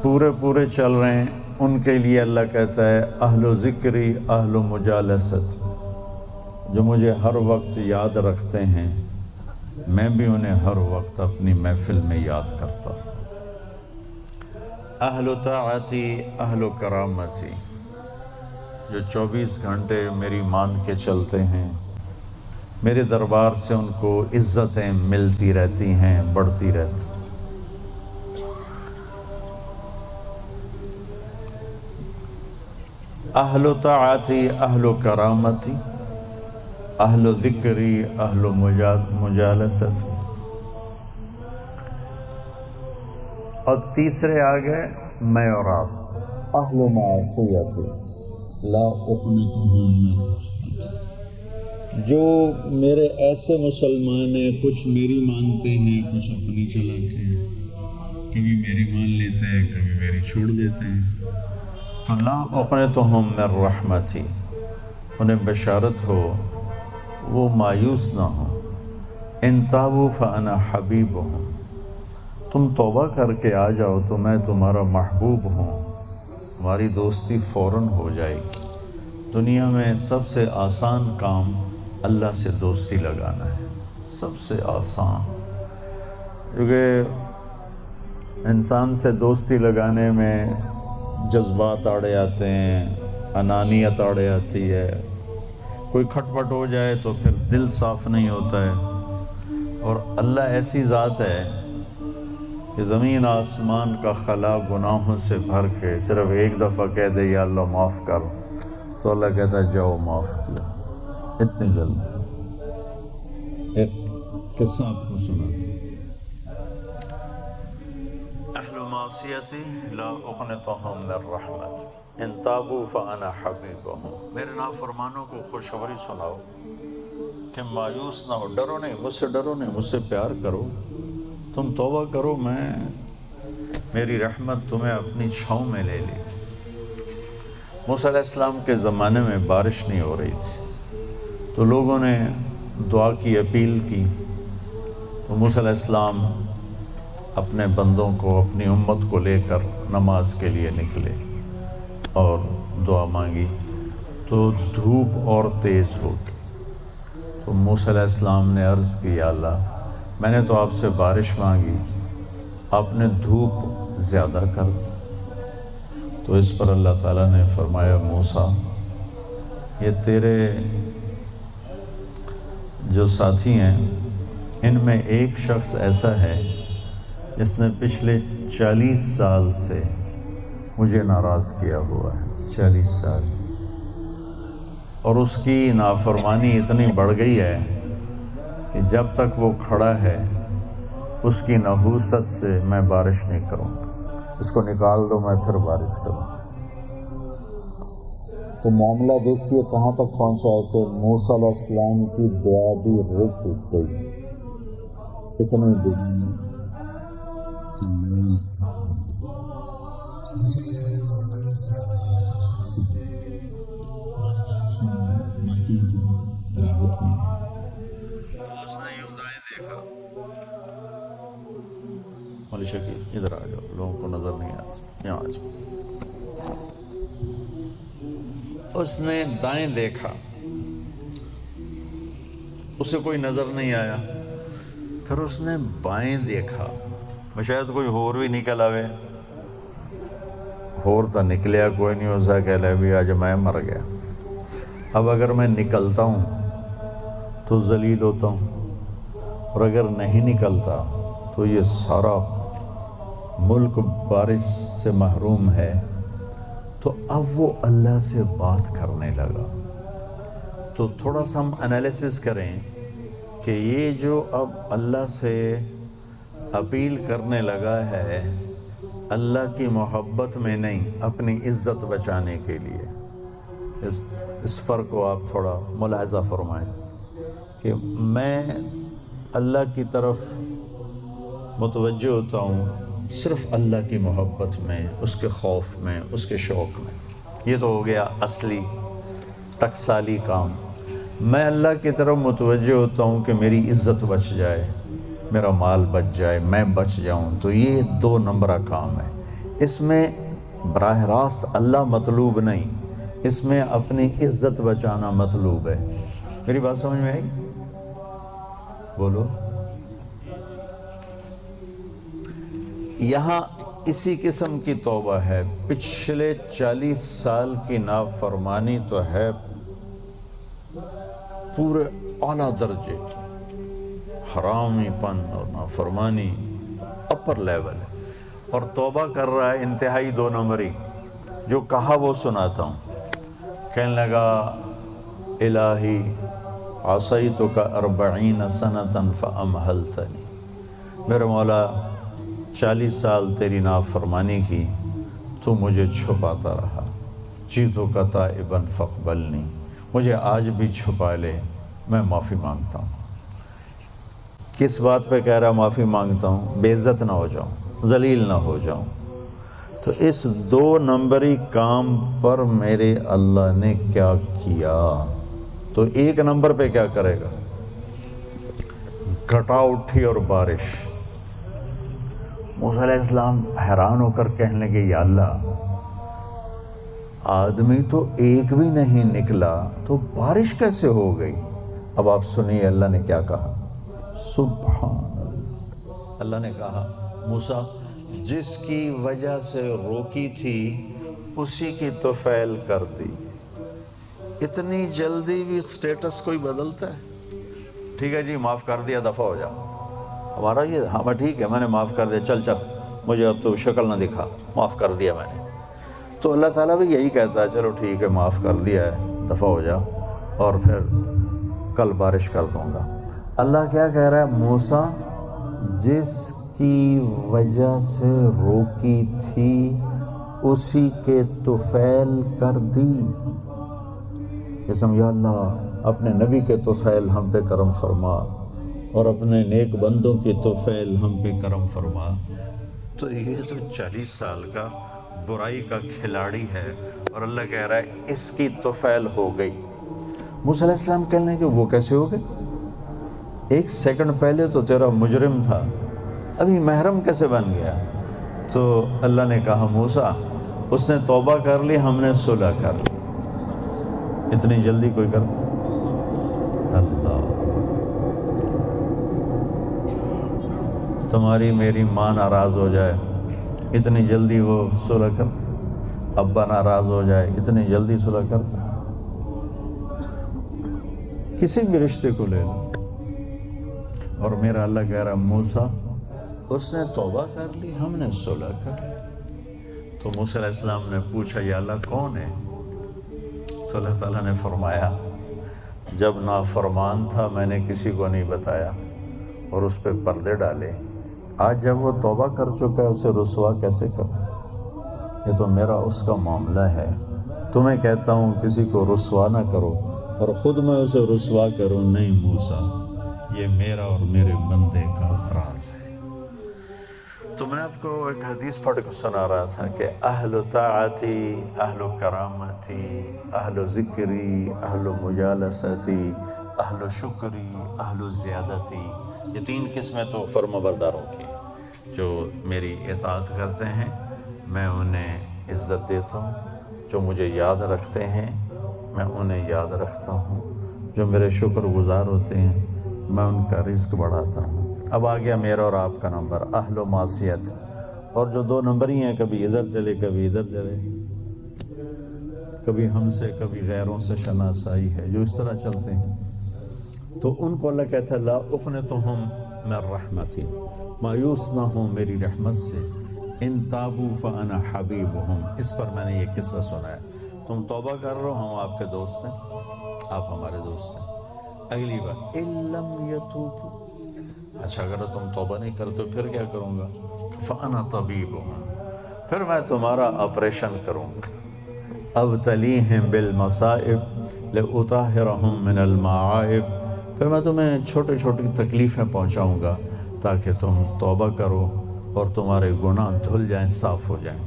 پورے چل رہے ہیں، ان کے لیے اللہ کہتا ہے اہل و ذکری اہل و مجالست، جو مجھے ہر وقت یاد رکھتے ہیں میں بھی انہیں ہر وقت اپنی محفل میں یاد کرتا ہوں۔ اہل و طاعتی اہل و کرامتی، جو 24 گھنٹے میری مان کے چلتے ہیں، میرے دربار سے ان کو عزتیں ملتی رہتی ہیں، بڑھتی رہتی ہیں۔ اہل و طاعتی اہل و کرامتی اہل و ذکری اہل و مجالست، اور تیسرے آگئے میں اور آپ اہل و معصیتی لا اقنطهم من رحمتی، جو میرے ایسے مسلمان ہیں، کچھ میری مانتے ہیں کچھ اپنی چلاتے ہیں، کبھی میری مان لیتے ہیں کبھی میری چھوڑ دیتے ہیں، تو لا اقنطهم من رحمتی، انہیں بشارت ہو وہ مایوس نہ ہوں۔ ان تابوا فانا حبیبہم، تم توبہ کر کے آ جاؤ تو میں تمہارا محبوب ہوں، ہماری دوستی فوراً ہو جائے گی۔ دنیا میں سب سے آسان کام اللہ سے دوستی لگانا ہے، سب سے آسان، کیونکہ انسان سے دوستی لگانے میں جذبات آڑے آتے ہیں، انانیت آڑے آتی ہے، کوئی کھٹ پٹ ہو جائے تو پھر دل صاف نہیں ہوتا ہے۔ اور اللہ ایسی ذات ہے کہ زمین آسمان کا خلا گناہوں سے بھر کے صرف ایک دفعہ کہہ دے یا اللہ معاف کر، تو اللہ کہتا ہے جاؤ معاف کیا، اتنی جلدی۔ ایک قصہ آپ کو سناتا ہوں۔ اہل معصیتی لا اقنطهم من رحمتی ان تابوا فانا حبیبہم، میرے نافرمانوں کو خوشخبری سناؤ کہ مایوس نہ ہو، ڈرو نہیں مجھ سے، ڈرو نہیں مجھ سے، پیار کرو، تم توبہ کرو، میری رحمت تمہیں اپنی چھاؤں میں لے لے گی۔ موسیٰ علیہ السلام کے زمانے میں بارش نہیں ہو رہی تھی، تو لوگوں نے دعا کی اپیل کی، تو موسیٰ علیہ السلام اپنے بندوں کو، اپنی امت کو لے کر نماز کے لیے نکلے اور دعا مانگی، تو دھوپ اور تیز ہو گئی۔ تو موسیٰ علیہ السلام نے عرض کی یا اللہ میں نے تو آپ سے بارش مانگی، آپ نے دھوپ زیادہ کر دی۔ تو اس پر اللہ تعالیٰ نے فرمایا موسیٰ، یہ تیرے جو ساتھی ہیں ان میں ایک شخص ایسا ہے جس نے پچھلے 40 سال سے مجھے ناراض کیا ہوا ہے، 40 سال، اور اس کی نافرمانی اتنی بڑھ گئی ہے کہ جب تک وہ کھڑا ہے اس کی نحوست سے میں بارش نہیں کروں گا، اس کو نکال دو میں پھر بارش کروں گا۔ تو معاملہ دیکھیے کہاں تک پہنچا ہے کہ موسیٰ علیہ السلام کی دعا بھی رک گئی، اتنی بری مولی شکیل ادھر آ جاؤ، لوگوں کو نظر نہیں آتا، یہاں آ جاؤ۔ اس نے دائیں دیکھا، اسے کوئی نظر نہیں آیا، پھر اس نے بائیں دیکھا، شاید کوئی ہور بھی نکل آوے، ہور تو نکلیا کوئی نہیں، ہو سا کہہ لے بھی آج میں مر گیا، اب اگر میں نکلتا ہوں تو ذلیل ہوتا ہوں، اور اگر نہیں نکلتا تو یہ سارا ملک بارش سے محروم ہے۔ تو اب وہ اللہ سے بات کرنے لگا۔ تو تھوڑا سا ہم انالیسس کریں کہ یہ جو اب اللہ سے اپیل کرنے لگا ہے اللہ کی محبت میں نہیں، اپنی عزت بچانے کے لیے، اس فرق کو آپ تھوڑا ملاحظہ فرمائیں کہ میں اللہ کی طرف متوجہ ہوتا ہوں صرف اللہ کی محبت میں، اس کے خوف میں، اس کے شوق میں، یہ تو ہو گیا اصلی ٹکسالی کام۔ میں اللہ کی طرف متوجہ ہوتا ہوں کہ میری عزت بچ جائے، میرا مال بچ جائے، میں بچ جاؤں، تو یہ 2 نمبرہ کام ہے۔ اس میں براہ راست اللہ مطلوب نہیں، اس میں اپنی عزت بچانا مطلوب ہے۔ میری بات سمجھ میں آئی؟ بولو۔ یہاں اسی قسم کی توبہ ہے، پچھلے 40 سال کی نافرمانی تو ہے پورے اعلیٰ درجے کی، حرامی پن اور نافرمانی اپر لیول ہے، اور توبہ کر رہا ہے انتہائی 2 نمبری۔ جو کہا وہ سناتا ہوں۔ کہنے لگا الہی عصیتک 40 سنة فامہلتنی، میرے مولا 40 سال تیری نافرمانی کی، تو مجھے چھپاتا رہا، جئتک تائبا فاقبلنی، مجھے آج بھی چھپا لے، میں معافی مانگتا ہوں۔ کس بات پہ کہہ رہا معافی مانگتا ہوں؟ بے عزت نہ ہو جاؤں، ذلیل نہ ہو جاؤں۔ تو اس 2 نمبری کام پر میرے اللہ نے کیا کیا؟ تو 1 نمبر پہ کیا کرے گا؟ گھٹا اٹھی اور بارش۔ موسیٰ علیہ السلام حیران ہو کر کہنے لگے یا اللہ، آدمی تو ایک بھی نہیں نکلا تو بارش کیسے ہو گئی؟ اب آپ سنیے اللہ نے کیا کہا۔ سبحان اللہ، اللہ نے کہا موسیٰ جس کی وجہ سے روکی تھی اسی کی تو فعل کر دی۔ اتنی جلدی بھی سٹیٹس کوئی بدلتا ہے؟ ٹھیک ہے جی معاف کر دیا، دفع ہو جا۔ ہمارا یہ ہاں ٹھیک ہے میں نے معاف کر دیا، چل مجھے اب تو شکل نہ دکھا، معاف کر دیا میں نے۔ تو اللہ تعالیٰ بھی یہی کہتا ہے چلو ٹھیک ہے معاف کر دیا ہے، دفع ہو جا، اور پھر کل بارش کر دوں گا۔ اللہ کیا کہہ رہا ہے؟ موسیٰ جس کی وجہ سے روکی تھی اسی کے تو فعل کر دی۔ یا اللہ اپنے نبی کے تو فعل ہم پہ کرم فرما، اور اپنے نیک بندوں کی تو فعل ہم پہ کرم فرما۔ تو یہ تو 40 سال کا برائی کا کھلاڑی ہے، اور اللہ کہہ رہا ہے اس کی تو فعل ہو گئی۔ موسیٰ علیہ السلام کہنے کہ وہ کیسے ہو گئے؟ 1 سیکنڈ پہلے تو تیرا مجرم تھا، ابھی محرم کیسے بن گیا؟ تو اللہ نے کہا موسیٰ اس نے توبہ کر لی، ہم نے صلح کر لی۔ اتنی جلدی کوئی کرتا؟ اللہ، تمہاری میری ماں ناراض ہو جائے اتنی جلدی وہ صلح کرتا؟ ابا ناراض ہو جائے اتنی جلدی صلح کرتا؟ کسی بھی رشتے کو لے لو، اور میرا اللہ کہہ رہا موسیٰ اس نے توبہ کر لی، ہم نے صلح کر لی۔ تو موسیٰ علیہ السلام نے پوچھا یا اللہ کون ہے؟ تو اللہ تعالیٰ نے فرمایا جب نافرمان تھا میں نے کسی کو نہیں بتایا اور اس پہ پردے ڈالے، آج جب وہ توبہ کر چکا ہے اسے رسوا کیسے کروں؟ یہ تو میرا اس کا معاملہ ہے۔ تمہیں کہتا ہوں کسی کو رسوا نہ کرو اور خود میں اسے رسوا کروں، نہیں موسیٰ یہ میرا اور میرے بندے کا راز ہے۔ تو میں آپ کو ایک حدیث پڑھ کے سنا رہا تھا کہ اہل طاعتی، اہل کرامتی، اہل ذکری، اہل مجالستی، اہل شکری، اہل زیادتی، یہ 3 قسمیں تو فرمانبرداروں کی جو میری اطاعت کرتے ہیں میں انہیں عزت دیتا ہوں، جو مجھے یاد رکھتے ہیں میں انہیں یاد رکھتا ہوں، جو میرے شکر گزار ہوتے ہیں میں ان کا رزق بڑھاتا ہوں۔ اب آ گیا میرا اور آپ کا نمبر، اہل و معصیت، اور جو 2 نمبر ہی ہیں، کبھی ادھر چلے کبھی ادھر چلے، کبھی ہم سے کبھی غیروں سے شناسائی ہے، جو اس طرح چلتے ہیں، تو ان کو اللہ کہتا ہے لا اقنطہم من رحمتی، مایوس نہ ہوں میری رحمت سے، ان تابوا فانا حبیبہم۔ اس پر میں نے یہ قصہ سنا ہے، تم توبہ کر رہو ہم آپ کے دوست ہیں، آپ ہمارے دوست ہیں۔ اگلی بار ان لم یتوبوا، اچھا اگر تم توبہ نہیں کرتے پھر کیا کروں گا؟ فانا طبیبہم، پھر میں تمہارا آپریشن کروں گا۔ ابتلیہم بالمصائب لأطہرہم من المعائب، پھر میں تمہیں چھوٹی چھوٹی تکلیفیں پہنچاؤں گا تاکہ تم توبہ کرو اور تمہارے گناہ دھل جائیں، صاف ہو جائیں۔